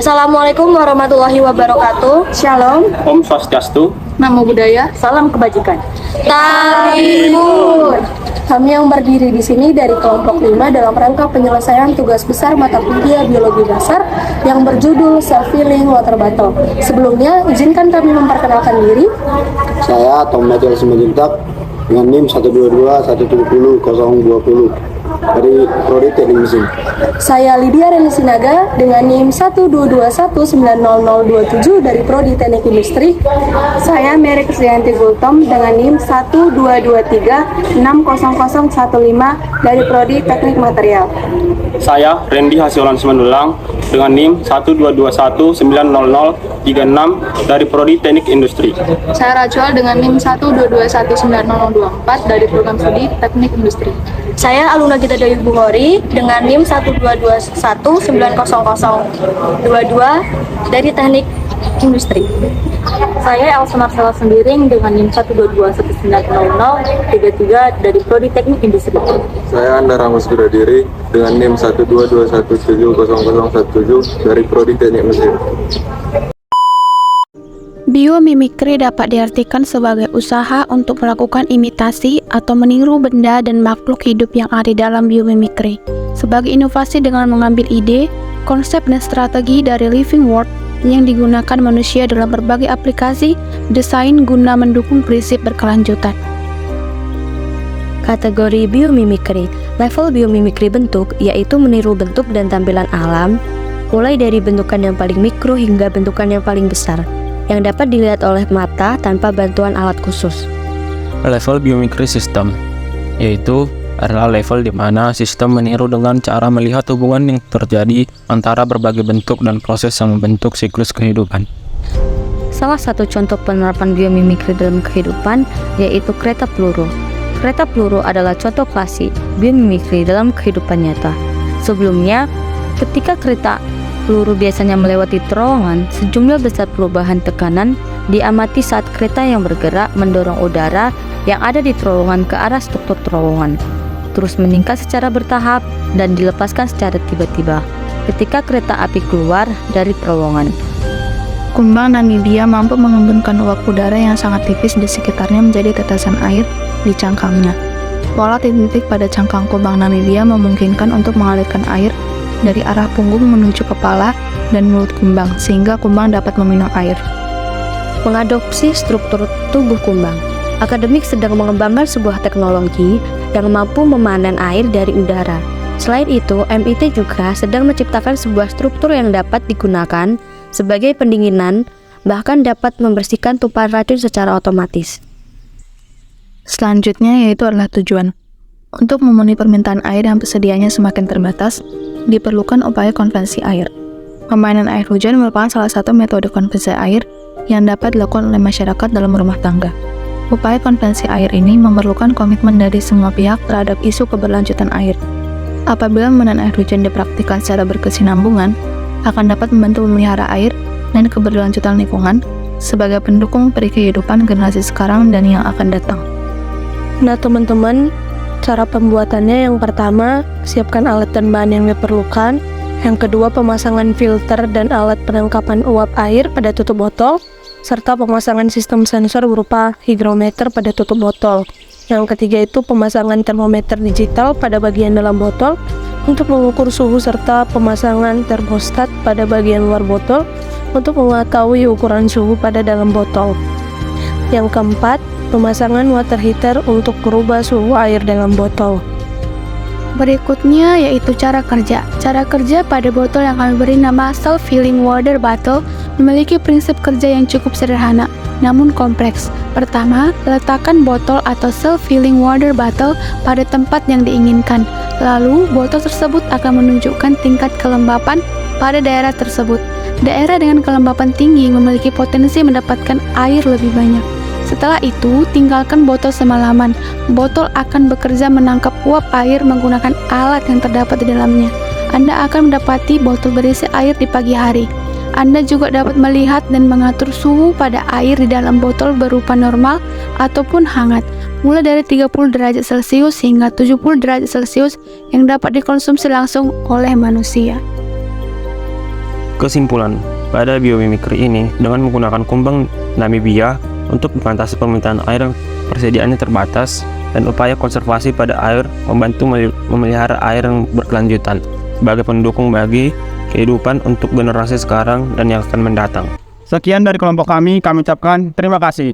Assalamualaikum warahmatullahi wabarakatuh. Shalom, Om Swastiastu. Namo Buddhaya, salam kebajikan. Tahlimun. Kami yang berdiri di sini dari kelompok 5 dalam rangka penyelesaian tugas besar mata kuliah biologi dasar yang berjudul Self-Filling Water Bottle. Sebelumnya, izinkan kami memperkenalkan diri. Saya Tom Najal Simanjuntak dengan NIM 122-170-020 dari Prodi Teknik Mesin. Saya Lydia Reni Sinaga dengan NIM 122190027 dari Prodi Teknik Industri. Saya Mary Krisdayanti Gultom dengan NIM 122360015 dari Prodi Teknik Material. Saya Randy Hasiolan Simandulang dengan NIM 121900036 dari Prodi Teknik Industri. Saya Rachel dengan NIM 122190024 dari Program Studi Teknik Industri. Saya Aluna Gita Dewi Bukhori dengan NIM 122190022 dari Teknik Industri. Saya Elsa Marcella Sembiring dengan NIM 122190033 dari Prodi Teknik Industri. Saya Andara Musbira Diri dengan NIM 122170017 dari Prodi Teknik Mesin. Biomimikri dapat diartikan sebagai usaha untuk melakukan imitasi atau meniru benda dan makhluk hidup yang ada dalam biomimikri, sebagai inovasi dengan mengambil ide, konsep dan strategi dari living world yang digunakan manusia dalam berbagai aplikasi desain guna mendukung prinsip berkelanjutan. Kategori biomimikri. Level biomimikri bentuk yaitu meniru bentuk dan tampilan alam, mulai dari bentukan yang paling mikro hingga bentukan yang paling besar, yang dapat dilihat oleh mata tanpa bantuan alat khusus. Level biomimikri sistem, yaitu adalah level di mana sistem meniru dengan cara melihat hubungan yang terjadi antara berbagai bentuk dan proses yang membentuk siklus kehidupan. Salah satu contoh penerapan biomimikri dalam kehidupan yaitu kereta peluru. Kereta peluru adalah contoh klasik biomimikri dalam kehidupan nyata. Sebelumnya, ketika kereta peluru biasanya melewati terowongan, sejumlah besar perubahan tekanan diamati saat kereta yang bergerak mendorong udara yang ada di terowongan ke arah struktur terowongan, terus meningkat secara bertahap dan dilepaskan secara tiba-tiba ketika kereta api keluar dari terowongan. Kumbang Namibia mampu mengembunkan uap udara yang sangat tipis di sekitarnya menjadi tetesan air di cangkangnya. Pola titik pada cangkang kumbang Namibia memungkinkan untuk mengalirkan air dari arah punggung menuju kepala dan mulut kumbang, sehingga kumbang dapat meminum air. Mengadopsi struktur tubuh kumbang. Akademik sedang mengembangkan sebuah teknologi yang mampu memanen air dari udara. Selain itu, MIT juga sedang menciptakan sebuah struktur yang dapat digunakan sebagai pendinginan, bahkan dapat membersihkan tumpahan racun secara otomatis. Selanjutnya yaitu adalah tujuan. Untuk memenuhi permintaan air yang persediaannya semakin terbatas, diperlukan upaya konversi air. Pemainan air hujan merupakan salah satu metode konversi air yang dapat dilakukan oleh masyarakat dalam rumah tangga. Upaya konversi air ini memerlukan komitmen dari semua pihak terhadap isu keberlanjutan air. Apabila pemainan air hujan dipraktikkan secara berkesinambungan, akan dapat membantu memelihara air dan keberlanjutan lingkungan sebagai pendukung peri kehidupan generasi sekarang dan yang akan datang. Nah teman-teman, cara pembuatannya yang pertama, siapkan alat dan bahan yang diperlukan. Yang kedua, pemasangan filter dan alat penangkapan uap air pada tutup botol, serta pemasangan sistem sensor berupa hygrometer pada tutup botol. Yang ketiga itu pemasangan termometer digital pada bagian dalam botol untuk mengukur suhu, serta pemasangan termostat pada bagian luar botol untuk mengetahui ukuran suhu pada dalam botol. Yang keempat, pemasangan water heater untuk merubah suhu air dalam botol. Berikutnya yaitu cara kerja. Cara kerja pada botol yang kami beri nama Self-Filling Water Bottle memiliki prinsip kerja yang cukup sederhana, namun kompleks. Pertama, letakkan botol atau Self-Filling Water Bottle pada tempat yang diinginkan. Lalu, botol tersebut akan menunjukkan tingkat kelembapan pada daerah tersebut. Daerah dengan kelembapan tinggi memiliki potensi mendapatkan air lebih banyak. Setelah itu, tinggalkan botol semalaman. Botol akan bekerja menangkap uap air menggunakan alat yang terdapat di dalamnya. Anda akan mendapati botol berisi air di pagi hari. Anda juga dapat melihat dan mengatur suhu pada air di dalam botol berupa normal ataupun hangat, mulai dari 30 derajat Celcius hingga 70 derajat Celcius yang dapat dikonsumsi langsung oleh manusia. Kesimpulan, pada biomimikri ini dengan menggunakan kumbang Namibia untuk mengatasi permintaan air yang persediaannya terbatas dan upaya konservasi pada air membantu memelihara air yang berkelanjutan sebagai pendukung bagi kehidupan untuk generasi sekarang dan yang akan mendatang. Sekian dari kelompok kami ucapkan terima kasih.